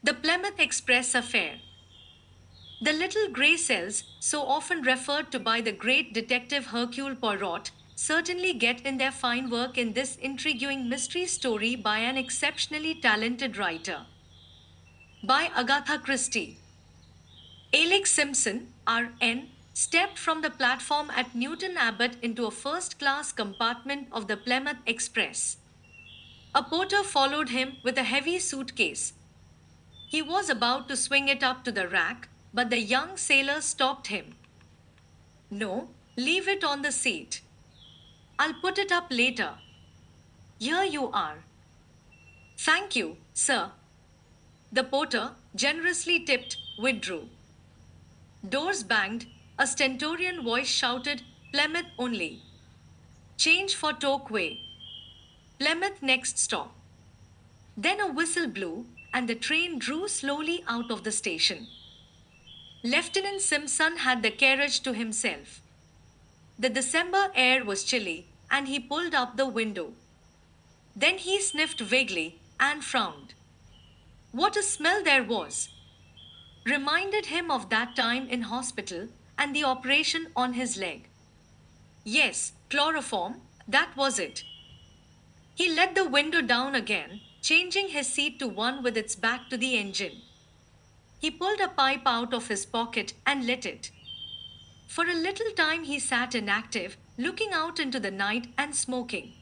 The Plymouth Express affair. The little grey cells, so often referred to by the great detective Hercule Poirot, certainly get in their fine work in this intriguing mystery story by an exceptionally talented writer. By Agatha Christie. Alex Simpson, RN, stepped from the platform at Newton Abbot into a first class compartment of the Plymouth Express. A porter followed him with a heavy suitcase. He was about to swing it up to the rack, but the young sailor stopped him. No, leave it on the seat. I'll put it up later. Here you are. Thank you, sir. The porter, generously tipped, withdrew. Doors banged, a stentorian voice shouted, Plymouth only. Change for Torquay. Plymouth next stop. Then a whistle blew, and the train drew slowly out of the station. Lieutenant Simpson had the carriage to himself. The December air was chilly, and he pulled up the window. Then he sniffed vaguely and frowned. What a smell there was! Reminded him of that time in hospital and the operation on his leg. Yes, chloroform, that was it. He let the window down again, changing his seat to one with its back to the engine. He pulled a pipe out of his pocket and lit it. For a little time he sat inactive, looking out into the night and smoking.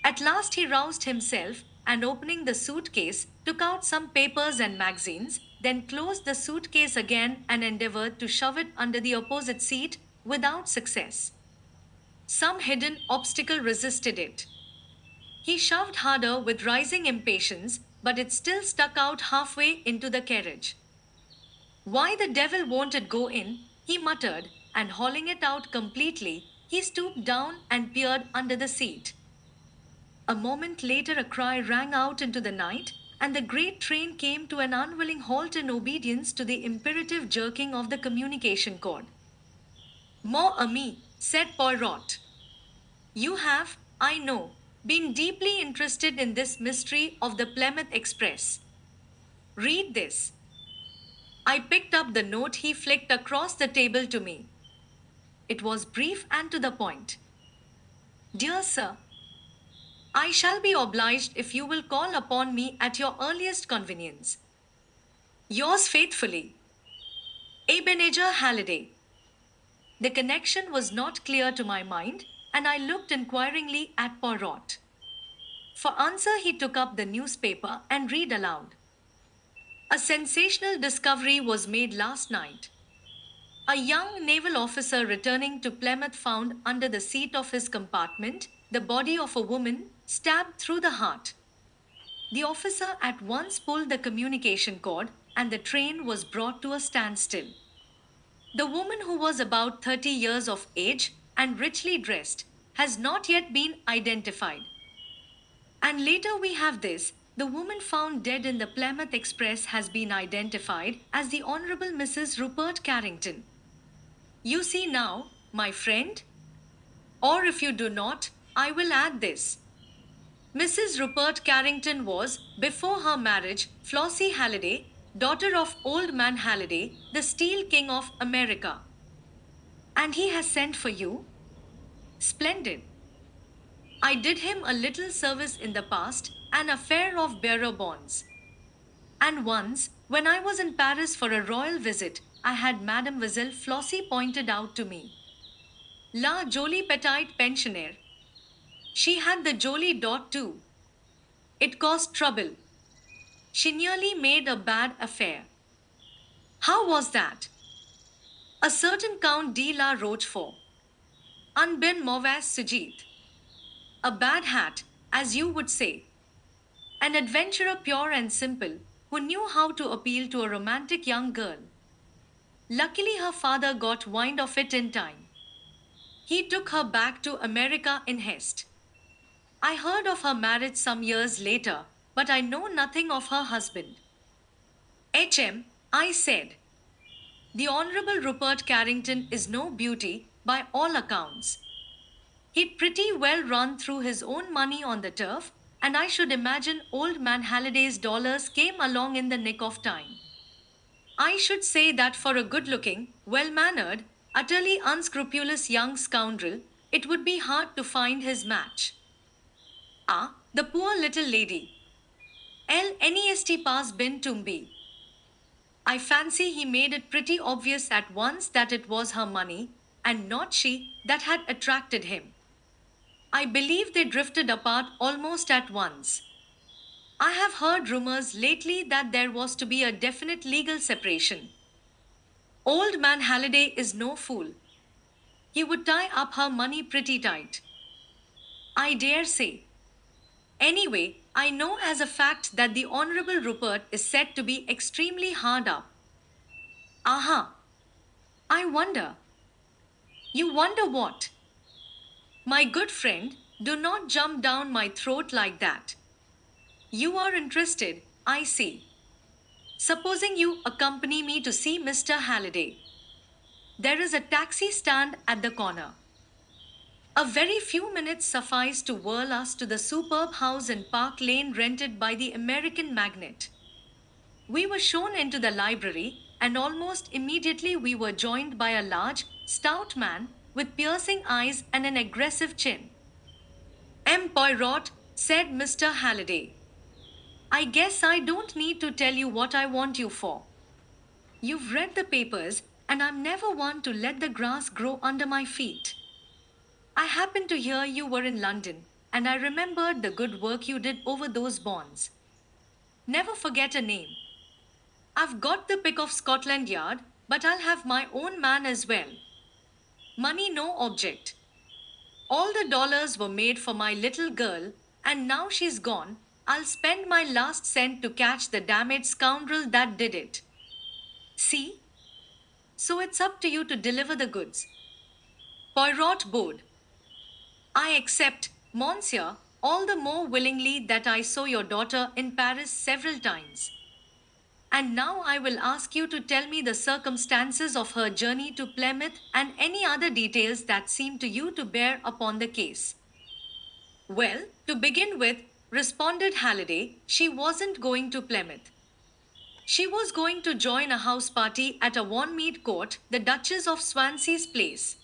At last he roused himself and, opening the suitcase, took out some papers and magazines, then closed the suitcase again and endeavored to shove it under the opposite seat without success. Some hidden obstacle resisted it. He shoved harder with rising impatience, but it still stuck out halfway into the carriage. Why the devil won't it go in? He muttered, and hauling it out completely, he stooped down and peered under the seat. A moment later, a cry rang out into the night, and the great train came to an unwilling halt in obedience to the imperative jerking of the communication cord. Mon ami, said Poirot. You have, I know, been deeply interested in this mystery of the Plymouth Express. Read this. I picked up the note he flicked across the table to me. It was brief and to the point. Dear Sir, I shall be obliged if you will call upon me at your earliest convenience. Yours faithfully, Ebenezer Halliday. The connection was not clear to my mind, and I looked inquiringly at Poirot. For answer, he took up the newspaper and read aloud. A sensational discovery was made last night. A young naval officer returning to Plymouth found under the seat of his compartment the body of a woman stabbed through the heart. The officer at once pulled the communication cord, and the train was brought to a standstill. The woman, who was about 30 years of age and richly dressed, has not yet been identified. And later we have this: the woman found dead in the Plymouth Express has been identified as the Honorable Mrs. Rupert Carrington. You see now, my friend? Or if you do not, I will add this. Mrs. Rupert Carrington was, before her marriage, Flossie Halliday, daughter of Old Man Halliday, the Steel King of America. And he has sent for you? Splendid. I did him a little service in the past, an affair of bearer bonds. And once, when I was in Paris for a royal visit, I had Mademoiselle Flossie pointed out to me. La jolie petite pensionnaire. She had the jolly dot too. It caused trouble. She nearly made a bad affair. How was that? A certain Count de la Rochefort. Un ben mauvais sujet. A bad hat, as you would say. An adventurer pure and simple, who knew how to appeal to a romantic young girl. Luckily, her father got wind of it in time. He took her back to America in haste. I heard of her marriage some years later, but I know nothing of her husband. HM, I said. The Honorable Rupert Carrington is no beauty, by all accounts. He'd pretty well run through his own money on the turf, and I should imagine old man Halliday's dollars came along in the nick of time. I should say that for a good looking, well mannered, utterly unscrupulous young scoundrel, it would be hard to find his match. Ah, the poor little lady. Nest pass bin tumbi. I fancy he made it pretty obvious at once that it was her money, and not she, that had attracted him. I believe they drifted apart almost at once. I have heard rumors lately that there was to be a definite legal separation. Old man Halliday is no fool. He would tie up her money pretty tight. I dare say. Anyway, I know as a fact that the Honorable Rupert is said to be extremely hard up. Aha! I wonder. You wonder what? My good friend, do not jump down my throat like that. You are interested, I see. Supposing you accompany me to see Mr. Halliday. There is a taxi stand at the corner. A very few minutes suffice to whirl us to the superb house in Park Lane rented by the American magnate. We were shown into the library, and almost immediately we were joined by a large, stout man with piercing eyes and an aggressive chin. Poirot, said Mr. Halliday. I guess I don't need to tell you what I want you for. You've read the papers, and I'm never one to let the grass grow under my feet. I happened to hear you were in London, and I remembered the good work you did over those bonds. Never forget a name. I've got the pick of Scotland Yard, but I'll have my own man as well. Money no object. All the dollars were made for my little girl, and now she's gone. I'll spend my last cent to catch the damned scoundrel that did it. See? So it's up to you to deliver the goods. Poirot bowed. I accept, monsieur, all the more willingly that I saw your daughter in Paris several times. And now I will ask you to tell me the circumstances of her journey to Plymouth and any other details that seem to you to bear upon the case. Well, to begin with, responded Halliday, she wasn't going to Plymouth. She was going to join a house party at a Wanmead Court, the Duchess of Swansea's place.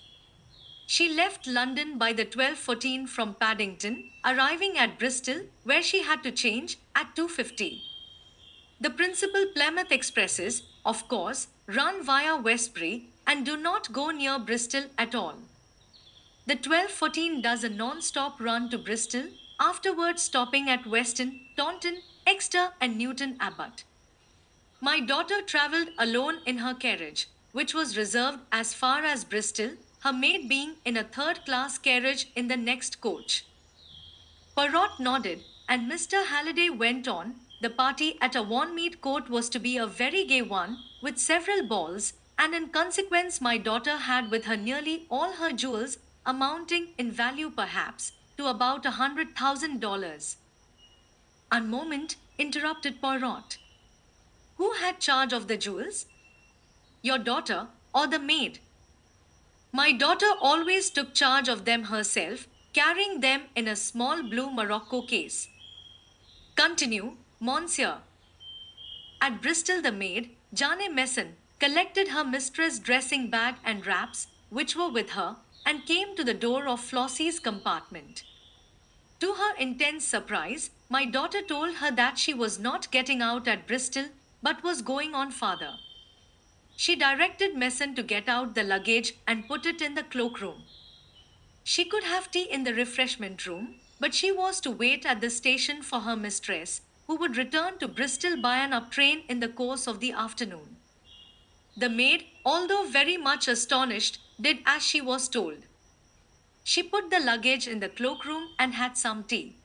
She left London by the 12:14 from Paddington, arriving at Bristol, where she had to change at 2:50. The principal Plymouth expresses, of course, run via Westbury and do not go near Bristol at all. The 12:14 does a non-stop run to Bristol, afterwards stopping at Weston, Taunton, Exeter, and Newton Abbot. My daughter travelled alone in her carriage, which was reserved as far as Bristol, her maid being in a third-class carriage in the next coach. Poirot nodded, and Mr. Halliday went on. The party at a Wanmead Court was to be a very gay one, with several balls, and in consequence my daughter had with her nearly all her jewels, amounting in value perhaps to about $100,000. A moment, interrupted Poirot. Who had charge of the jewels? Your daughter or the maid? My daughter always took charge of them herself, carrying them in a small blue morocco case. Continue, monsieur. At Bristol the maid, Jane Messon, collected her mistress' dressing bag and wraps, which were with her, and came to the door of Flossie's compartment. To her intense surprise, my daughter told her that she was not getting out at Bristol, but was going on farther. She directed Messon to get out the luggage and put it in the cloakroom. She could have tea in the refreshment room, but she was to wait at the station for her mistress, who would return to Bristol by an up train in the course of the afternoon. The maid, although very much astonished, did as she was told. She put the luggage in the cloakroom and had some tea.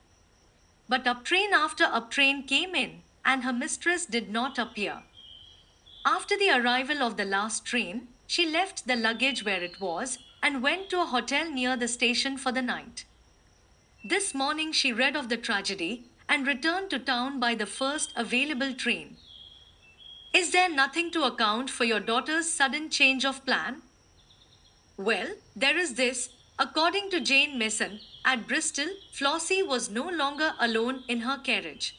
But up train after up train came in, and her mistress did not appear. After the arrival of the last train, she left the luggage where it was and went to a hotel near the station for the night. This morning she read of the tragedy and returned to town by the first available train. Is there nothing to account for your daughter's sudden change of plan? Well, there is this. According to Jane Mason, at Bristol, Flossie was no longer alone in her carriage.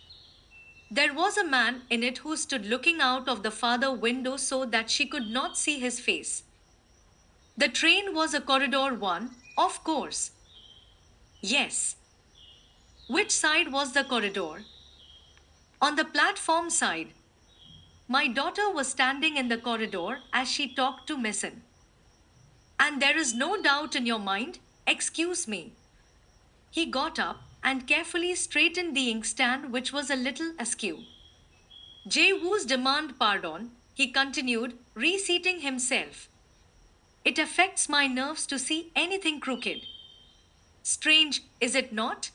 There was a man in it who stood looking out of the farther window so that she could not see his face. The train was a corridor one, of course. Yes. Which side was the corridor? On the platform side. My daughter was standing in the corridor as she talked to Mason. And there is no doubt in your mind, excuse me. He got up and carefully straightened the inkstand, which was a little askew. Jay Wu's demand pardon, he continued, reseating himself. It affects my nerves to see anything crooked. Strange, is it not?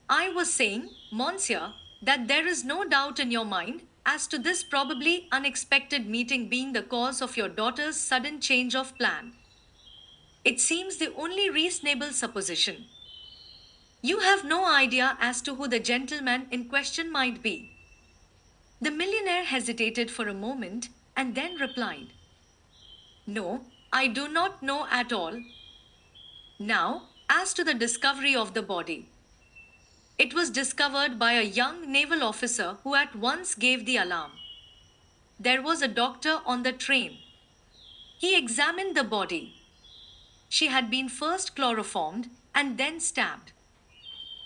I was saying, Monsieur, that there is no doubt in your mind as to this probably unexpected meeting being the cause of your daughter's sudden change of plan. It seems the only reasonable supposition. You have no idea as to who the gentleman in question might be. The millionaire hesitated for a moment and then replied, no, I do not know at all. Now, as to the discovery of the body. It was discovered by a young naval officer who at once gave the alarm. There was a doctor on the train. He examined the body. She had been first chloroformed and then stabbed.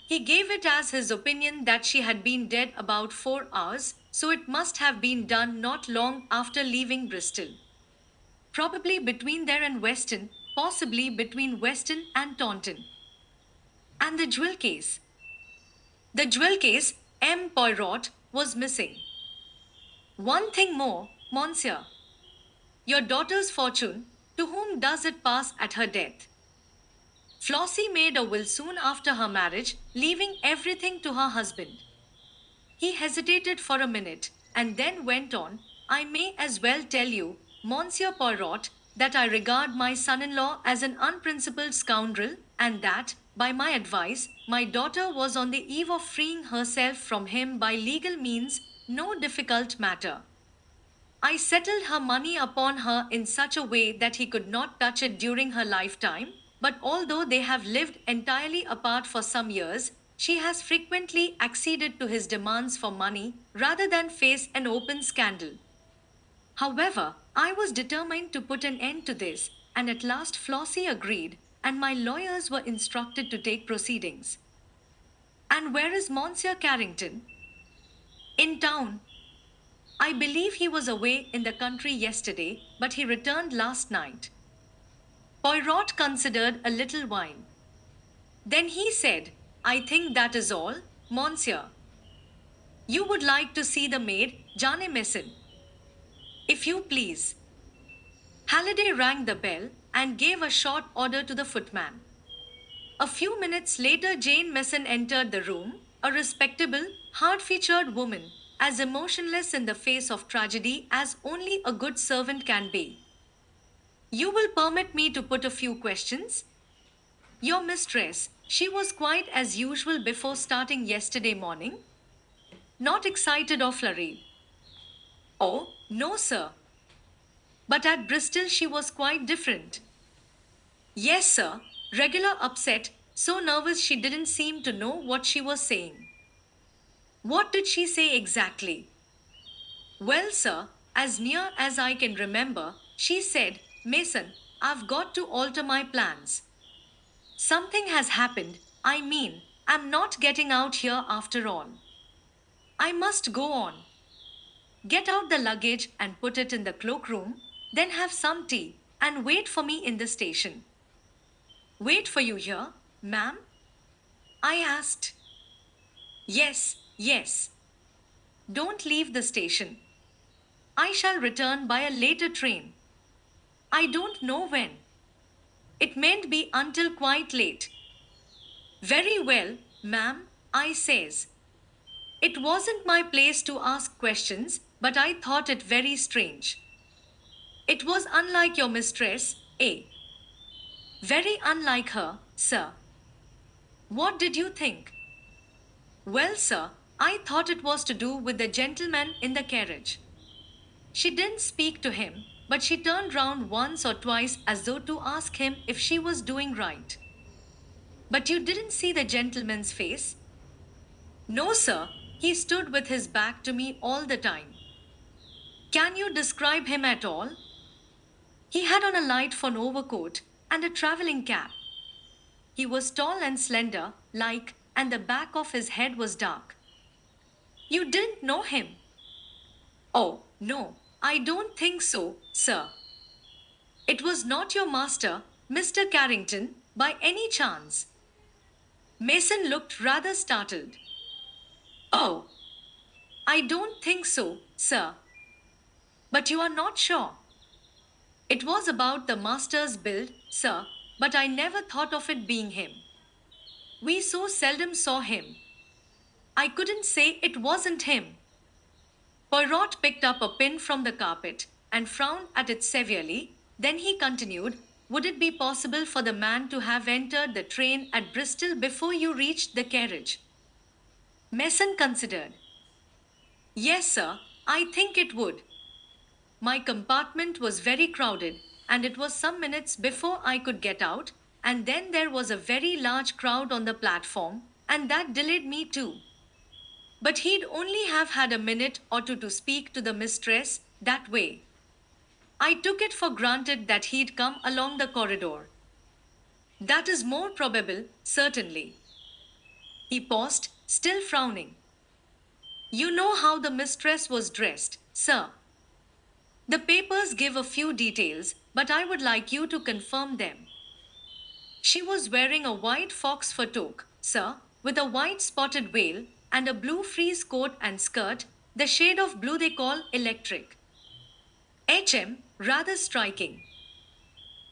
He gave it as his opinion that she had been dead about 4 hours, so it must have been done not long after leaving Bristol. Probably between there and Weston, possibly between Weston and Taunton. And the jewel case. The jewel case, M. Poirot, was missing. One thing more, Monsieur. Your daughter's fortune, to whom does it pass at her death? Flossie made a will soon after her marriage, leaving everything to her husband. He hesitated for a minute, and then went on, I may as well tell you, Monsieur Poirot, that I regard my son-in-law as an unprincipled scoundrel, and that, by my advice, my daughter was on the eve of freeing herself from him by legal means, no difficult matter. I settled her money upon her in such a way that he could not touch it during her lifetime, but although they have lived entirely apart for some years, she has frequently acceded to his demands for money rather than face an open scandal. However, I was determined to put an end to this, and at last Flossie agreed, and my lawyers were instructed to take proceedings. And where is Monsieur Carrington? In town. I believe he was away in the country yesterday, but he returned last night. Poirot considered a little while. Then he said, I think that is all, Monsieur. You would like to see the maid, Jane Mason. If you please. Halliday rang the bell and gave a short order to the footman. A few minutes later, Jane Mason entered the room, a respectable, hard-featured woman, as emotionless in the face of tragedy as only a good servant can be. You will permit me to put a few questions? Your mistress, she was quite as usual before starting yesterday morning? Not excited or flurried? Oh, no, sir. But at Bristol she was quite different. Yes, sir, regular upset, so nervous she didn't seem to know what she was saying. What did she say exactly? Well, sir, as near as I can remember, she said, Mason, I've got to alter my plans. Something has happened, I mean, I'm not getting out here after all. I must go on. Get out the luggage and put it in the cloakroom, then have some tea, and wait for me in the station. Wait for you here, ma'am? I asked. Yes, yes. Don't leave the station. I shall return by a later train. I don't know when. It mayn't be until quite late. Very well, ma'am, I says. It wasn't my place to ask questions, but I thought it very strange. It was unlike your mistress, eh? Very unlike her, sir. What did you think? Well, sir, I thought it was to do with the gentleman in the carriage. She didn't speak to him, but she turned round once or twice as though to ask him if she was doing right. But you didn't see the gentleman's face? No, sir. He stood with his back to me all the time. Can you describe him at all? He had on a light fawn overcoat and a traveling cap. He was tall and slender, and the back of his head was dark. You didn't know him? Oh, no, I don't think so, sir. It was not your master, Mr. Carrington, by any chance. Mason looked rather startled. Oh, I don't think so, sir. But you are not sure. It was about the master's build, sir, but I never thought of it being him. We so seldom saw him. I couldn't say it wasn't him. Poirot picked up a pin from the carpet and frowned at it severely. Then he continued, would it be possible for the man to have entered the train at Bristol before you reached the carriage? Mason considered. Yes, sir, I think it would. My compartment was very crowded, and it was some minutes before I could get out, and then there was a very large crowd on the platform, and that delayed me too. But he'd only have had a minute or two to speak to the mistress that way. I took it for granted that he'd come along the corridor. That is more probable, certainly. He paused, still frowning. You know how the mistress was dressed, sir. The papers give a few details, but I would like you to confirm them. She was wearing a white fox fur toque, sir, with a white spotted veil, and a blue frieze coat and skirt, the shade of blue they call electric. Rather striking.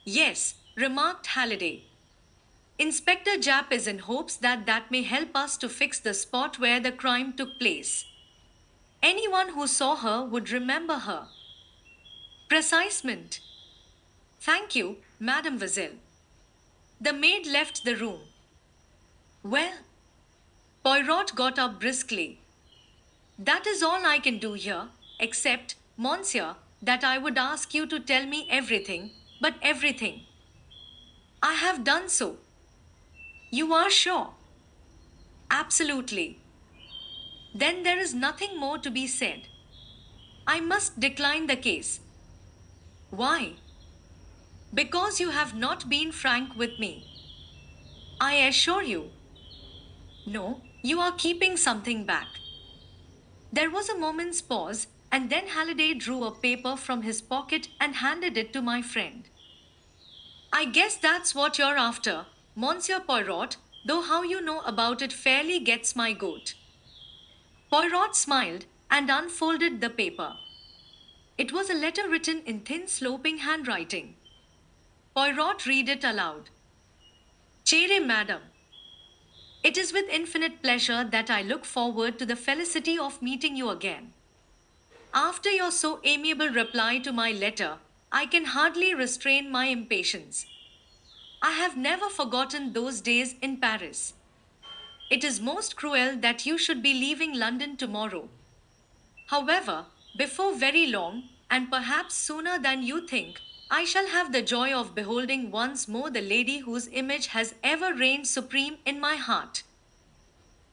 Yes, remarked Halliday. Inspector Japp is in hopes that that may help us to fix the spot where the crime took place. Anyone who saw her would remember her. Precisement. Thank you, Mademoiselle. The maid left the room. Well, Poirot got up briskly. That is all I can do here, except, Monsieur, that I would ask you to tell me everything, but everything. I have done so. You are sure? Absolutely. Then there is nothing more to be said. I must decline the case. Why? Because you have not been frank with me. I assure you. No, you are keeping something back. There was a moment's pause, and then Halliday drew a paper from his pocket and handed it to my friend. I guess that's what you're after, Monsieur Poirot, though how you know about it fairly gets my goat. Poirot smiled and unfolded the paper. It was a letter written in thin, sloping handwriting. Poirot read it aloud. Chere, madam. It is with infinite pleasure that I look forward to the felicity of meeting you again. After your so amiable reply to my letter, I can hardly restrain my impatience. I have never forgotten those days in Paris. It is most cruel that you should be leaving London tomorrow. However, before very long, and perhaps sooner than you think, I shall have the joy of beholding once more the lady whose image has ever reigned supreme in my heart.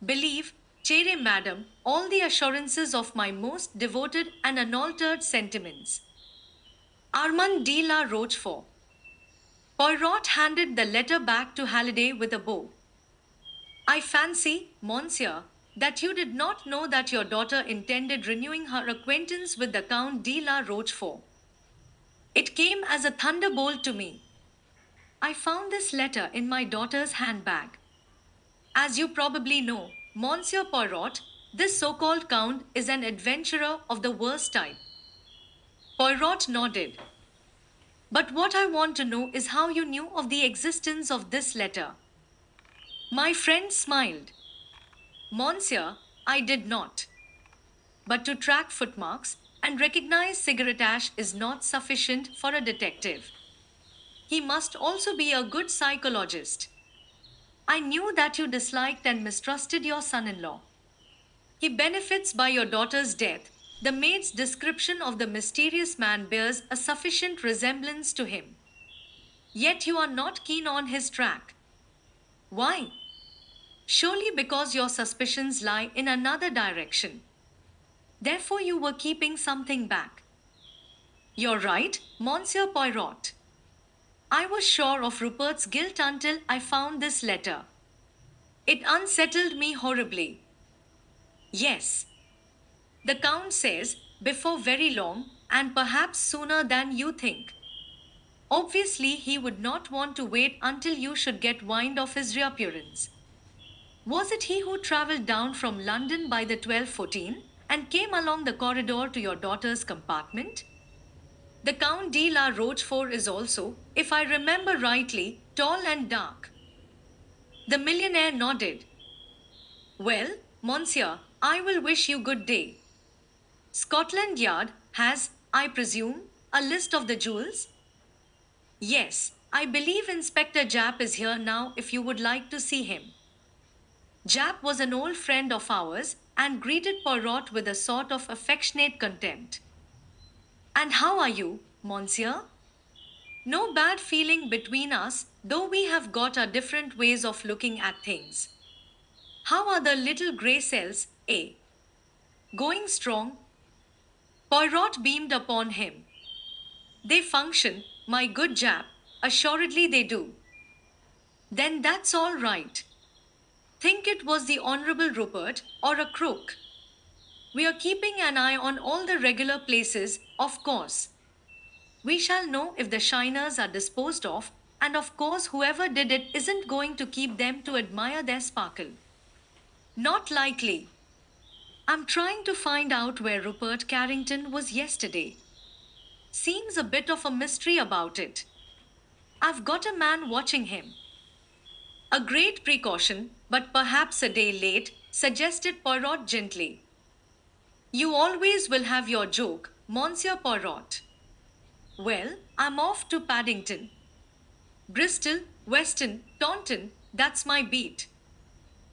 Believe, Chere madam, all the assurances of my most devoted and unaltered sentiments. Armand de la Rochefort. Poirot handed the letter back to Halliday with a bow. I fancy, monsieur, that you did not know that your daughter intended renewing her acquaintance with the Count de la Rochefort. It came as a thunderbolt to me. I found this letter in my daughter's handbag. As you probably know, Monsieur Poirot, this so-called Count is an adventurer of the worst type. Poirot nodded. But what I want to know is how you knew of the existence of this letter. My friend smiled. Monsieur, I did not. But to track footmarks and recognize cigarette ash is not sufficient for a detective. He must also be a good psychologist. I knew that you disliked and mistrusted your son-in-law. He benefits by your daughter's death, The maid's description of the mysterious man bears a sufficient resemblance to him. Yet you are not keen on his track. Why? Surely because your suspicions lie in another direction. Therefore, you were keeping something back. You're right, Monsieur Poirot. I was sure of Rupert's guilt until I found this letter. It unsettled me horribly. Yes, the Count says, before very long, and perhaps sooner than you think. Obviously, he would not want to wait until you should get wind of his reappearance. Was it he who travelled down from London by the 12:14 and came along the corridor to your daughter's compartment? The Count de la Rochefort is also, if I remember rightly, tall and dark. The millionaire nodded. Well, Monsieur, I will wish you good day. Scotland Yard has, I presume, a list of the jewels? Yes, I believe Inspector Japp is here now if you would like to see him. Japp was an old friend of ours and greeted Poirot with a sort of affectionate contempt. And how are you, Monsieur? No bad feeling between us, though we have got our different ways of looking at things. How are the little grey cells, eh? Going strong? Poirot beamed upon him. They function, my good Japp, assuredly they do. Then that's all right. Think it was the Honourable Rupert or a crook. We are keeping an eye on all the regular places, of course. We shall know if the shiners are disposed of, and of course, whoever did it isn't going to keep them to admire their sparkle. Not likely. I'm trying to find out where Rupert Carrington was yesterday. Seems a bit of a mystery about it. I've got a man watching him. A great precaution, but perhaps a day late, suggested Poirot gently. You always will have your joke, Monsieur Poirot. Well, I'm off to Paddington. Bristol, Weston, Taunton, that's my beat.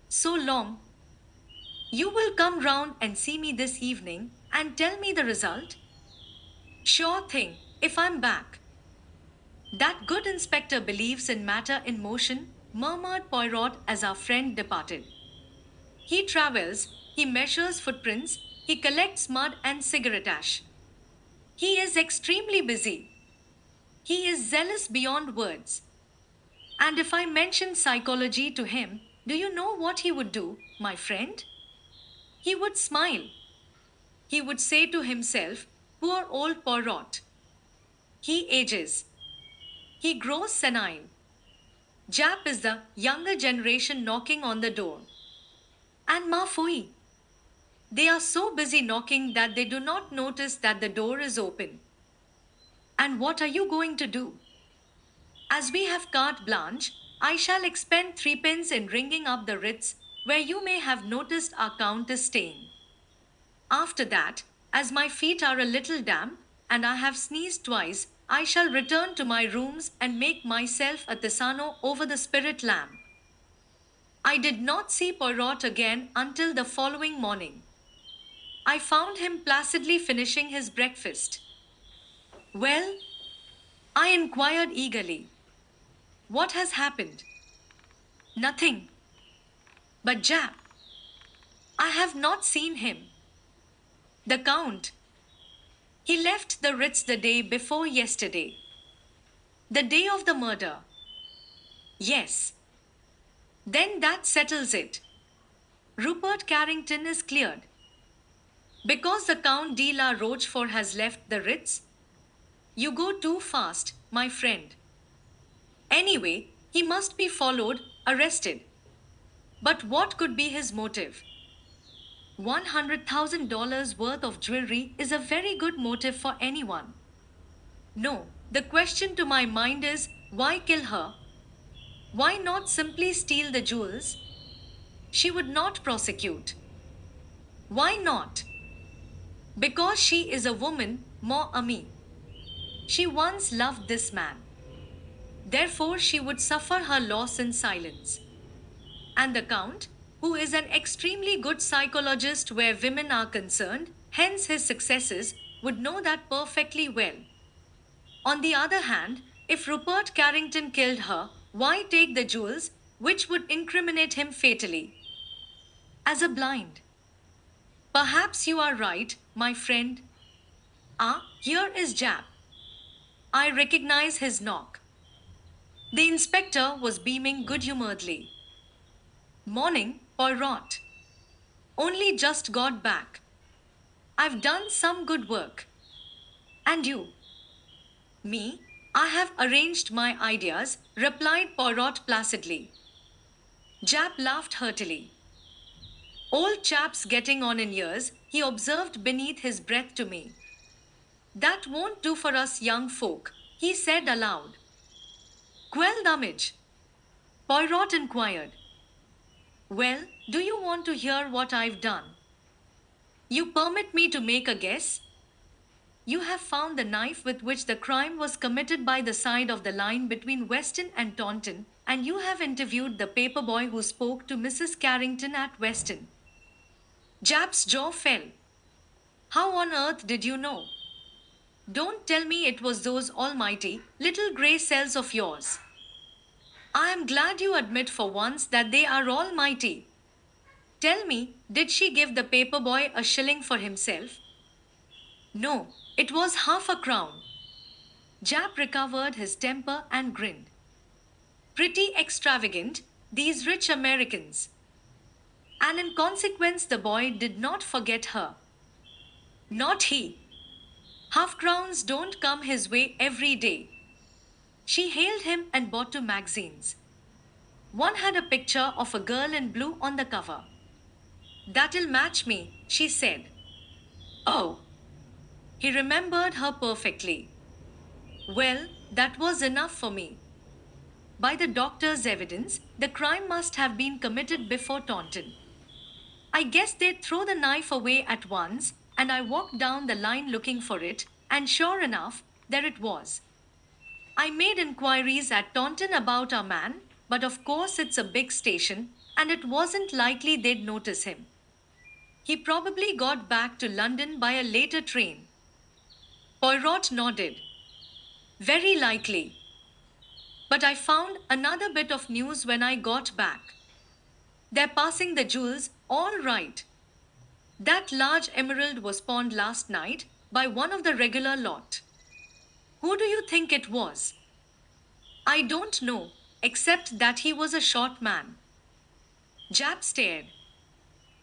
So long. You will come round and see me this evening and tell me the result? Sure thing, if I'm back. That good inspector believes in matter in motion, murmured Poirot as our friend departed. He travels, he measures footprints, he collects mud and cigarette ash. He is extremely busy. He is zealous beyond words. And if I mention psychology to him, do you know what he would do, my friend? He would smile. He would say to himself, poor old Poirot. He ages. He grows senile. Japp is the younger generation knocking on the door. And ma foi, they are so busy knocking that they do not notice that the door is open. And what are you going to do? As we have carte blanche, I shall expend threepence in ringing up the Ritz, where you may have noticed our Count is staying. After that, as my feet are a little damp, and I have sneezed twice, I shall return to my rooms and make myself a Tisano over the spirit lamp. I did not see Poirot again until the following morning. I found him placidly finishing his breakfast. Well? I inquired eagerly. What has happened? Nothing. But Japp, I have not seen him. The Count. He left the Ritz the day before yesterday. The day of the murder. Yes. Then that settles it. Rupert Carrington is cleared. Because the Count de la Rochefort has left the Ritz? You go too fast, my friend. Anyway, he must be followed, arrested. But what could be his motive? $100,000 worth of jewelry is a very good motive for anyone. No, the question to my mind is, why kill her? Why not simply steal the jewels? She would not prosecute. Why not? Because she is a woman, mon ami. She once loved this man. Therefore, she would suffer her loss in silence. And the Count, who is an extremely good psychologist where women are concerned, hence his successes, would know that perfectly well. On the other hand, if Rupert Carrington killed her, why take the jewels, which would incriminate him fatally? As a blind. Perhaps you are right, my friend. Ah, here is Jap. I recognize his knock. The inspector was beaming good humoredly. Morning, Poirot. Only just got back. I've done some good work. And you? Me? I have arranged my ideas, replied Poirot placidly. Jap laughed heartily. Old chap's getting on in years, he observed beneath his breath to me. That won't do for us young folk, he said aloud. Quel damage? Poirot inquired. Well, do you want to hear what I've done? You permit me to make a guess? You have found the knife with which the crime was committed by the side of the line between Weston and Taunton, and you have interviewed the paper boy who spoke to Mrs. Carrington at Weston. Jap's jaw fell. How on earth did you know? Don't tell me it was those almighty little grey cells of yours. I am glad you admit for once that they are almighty. Tell me, did she give the paper boy a shilling for himself? No, it was half a crown. Jap recovered his temper and grinned. Pretty extravagant, these rich Americans. And in consequence, the boy did not forget her. Not he. Half crowns don't come his way every day. She hailed him and bought two magazines. One had a picture of a girl in blue on the cover. That'll match me, she said. Oh. He remembered her perfectly. Well, that was enough for me. By the doctor's evidence, the crime must have been committed before Taunton. I guess they'd throw the knife away at once, and I walked down the line looking for it, and sure enough, there it was. I made inquiries at Taunton about our man, but of course it's a big station, and it wasn't likely they'd notice him. He probably got back to London by a later train. Poirot nodded. Very likely. But I found another bit of news when I got back. They're passing the jewels, all right. That large emerald was pawned last night by one of the regular lot. Who do you think it was? I don't know, except that he was a short man. Jap stared.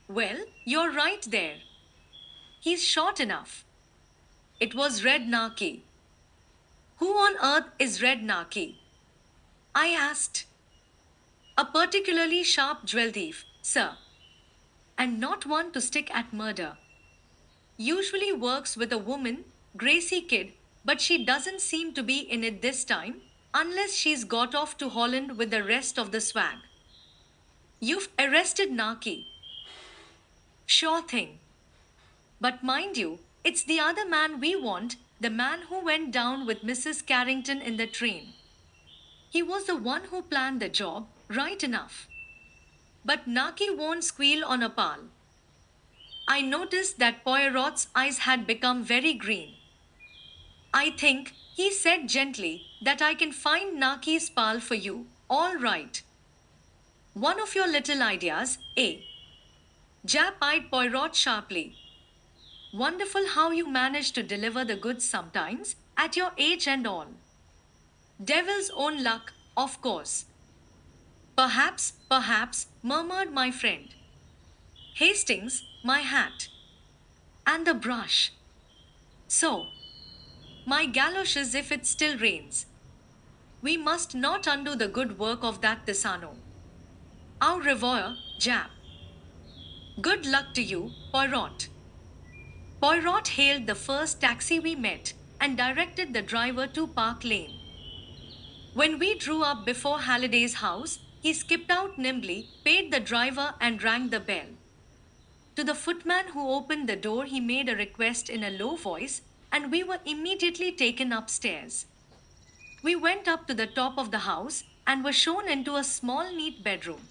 Well, you're right there. He's short enough. It was Red Narky. Who on earth is Red Narky? I asked. A particularly sharp jewel thief, sir. And not one to stick at murder. Usually works with a woman, Gracie Kid, but she doesn't seem to be in it this time, unless she's got off to Holland with the rest of the swag. You've arrested Narky. Sure thing. But mind you, it's the other man we want, the man who went down with Mrs. Carrington in the train. He was the one who planned the job, right enough. But Naki won't squeal on a pal. I noticed that Poirot's eyes had become very green. I think, he said gently, that I can find Naki's pal for you, all right. One of your little ideas, eh? Jap eyed Poirot sharply. Wonderful how you manage to deliver the goods sometimes, at your age and all. Devil's own luck, of course. Perhaps, murmured my friend. Hastings, my hat. And the brush. So, my galoshes if it still rains. We must not undo the good work of that Tisano. Au revoir, Jap. Good luck to you, Poirot. Poirot hailed the first taxi we met and directed the driver to Park Lane. When we drew up before Halliday's house, he skipped out nimbly, paid the driver, and rang the bell. To the footman who opened the door, he made a request in a low voice, and we were immediately taken upstairs. We went up to the top of the house and were shown into a small, neat bedroom.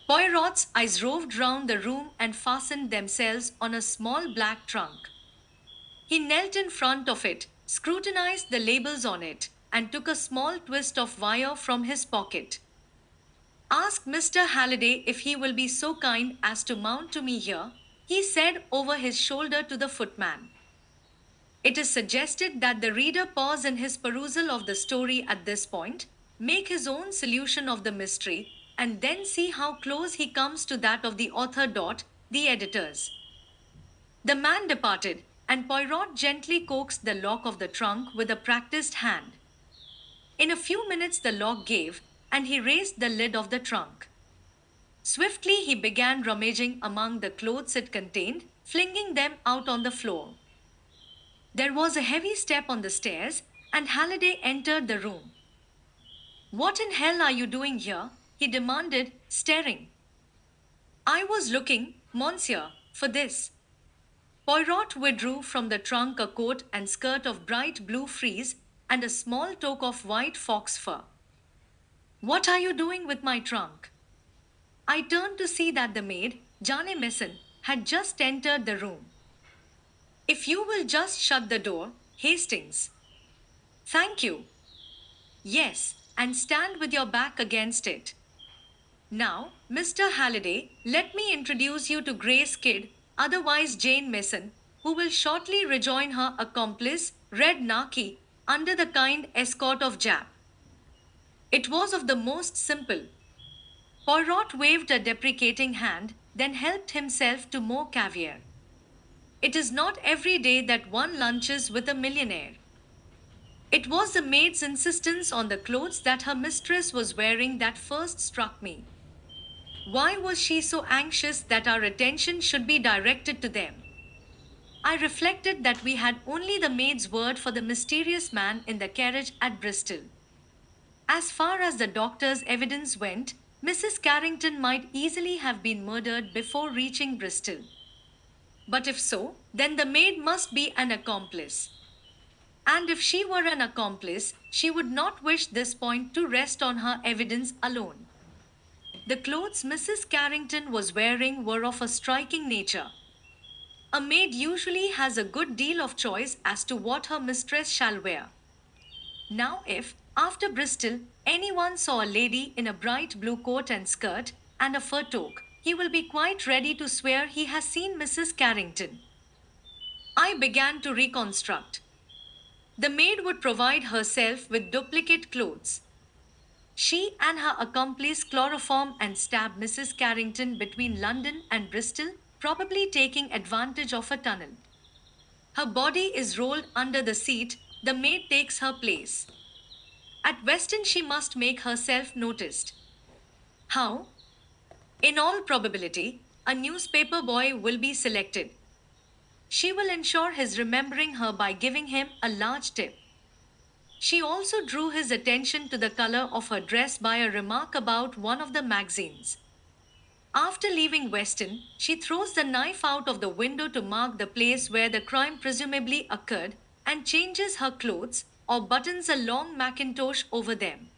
Poirot's eyes roved round the room and fastened themselves on a small black trunk. He knelt in front of it, scrutinized the labels on it, and took a small twist of wire from his pocket. Ask Mr. Halliday if he will be so kind as to mount to me here, he said over his shoulder to the footman. It is suggested that the reader pause in his perusal of the story at this point, make his own solution of the mystery, and then see how close he comes to that of the author. The editors. The man departed, and Poirot gently coaxed the lock of the trunk with a practiced hand. In a few minutes, the lock gave, and he raised the lid of the trunk. Swiftly, he began rummaging among the clothes it contained, flinging them out on the floor. There was a heavy step on the stairs, and Halliday entered the room. What in hell are you doing here? He demanded, staring. I was looking, monsieur, for this. Poirot withdrew from the trunk a coat and skirt of bright blue frieze and a small toque of white fox fur. What are you doing with my trunk? I turned to see that the maid, Jane Mason, had just entered the room. If you will just shut the door, Hastings. Thank you. Yes, and stand with your back against it. Now, Mr. Halliday, let me introduce you to Grace Kidd, otherwise Jane Mason, who will shortly rejoin her accomplice, Red Naki, under the kind escort of Jap. It was of the most simple. Poirot waved a deprecating hand, then helped himself to more caviar. It is not every day that one lunches with a millionaire. It was the maid's insistence on the clothes that her mistress was wearing that first struck me. Why was she so anxious that our attention should be directed to them? I reflected that we had only the maid's word for the mysterious man in the carriage at Bristol. As far as the doctor's evidence went, Mrs. Carrington might easily have been murdered before reaching Bristol. But if so, then the maid must be an accomplice. And if she were an accomplice, she would not wish this point to rest on her evidence alone. The clothes Mrs. Carrington was wearing were of a striking nature. A maid usually has a good deal of choice as to what her mistress shall wear. Now, if, after Bristol, anyone saw a lady in a bright blue coat and skirt and a fur toque, he will be quite ready to swear he has seen Mrs. Carrington. I began to reconstruct. The maid would provide herself with duplicate clothes. She and her accomplice chloroform and stab Mrs. Carrington between London and Bristol, probably taking advantage of a tunnel. Her body is rolled under the seat, the maid takes her place. At Weston, she must make herself noticed. How? In all probability, a newspaper boy will be selected. She will ensure his remembering her by giving him a large tip. She also drew his attention to the color of her dress by a remark about one of the magazines. After leaving Weston, she throws the knife out of the window to mark the place where the crime presumably occurred and changes her clothes or buttons a long mackintosh over them.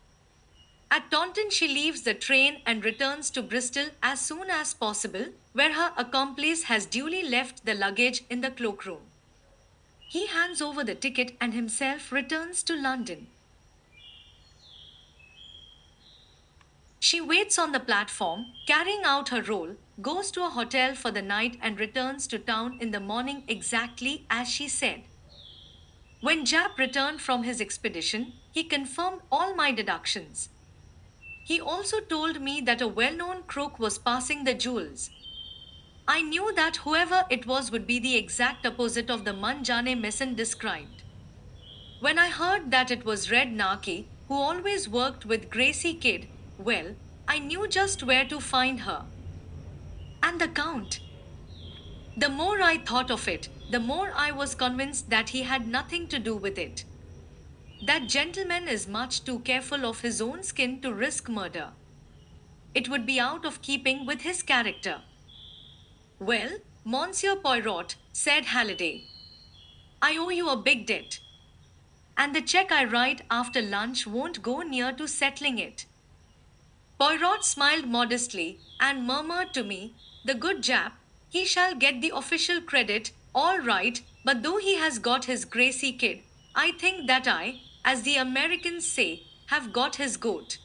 At Taunton, she leaves the train and returns to Bristol as soon as possible, where her accomplice has duly left the luggage in the cloakroom. He hands over the ticket and himself returns to London. She waits on the platform, carrying out her role, goes to a hotel for the night and returns to town in the morning exactly as she said. When Jap returned from his expedition, he confirmed all my deductions. He also told me that a well-known crook was passing the jewels. I knew that whoever it was would be the exact opposite of the man Jane Mason described. When I heard that it was Red Naki, who always worked with Gracie Kidd, well, I knew just where to find her. And the Count. The more I thought of it, the more I was convinced that he had nothing to do with it. That gentleman is much too careful of his own skin to risk murder. It would be out of keeping with his character. Well, Monsieur Poirot, said Halliday, I owe you a big debt. And the check I write after lunch won't go near to settling it. Poirot smiled modestly and murmured to me, "The good Jap, he shall get the official credit, all right, but though he has got his Gracie kid, I think that I, as the Americans say, have got his goat."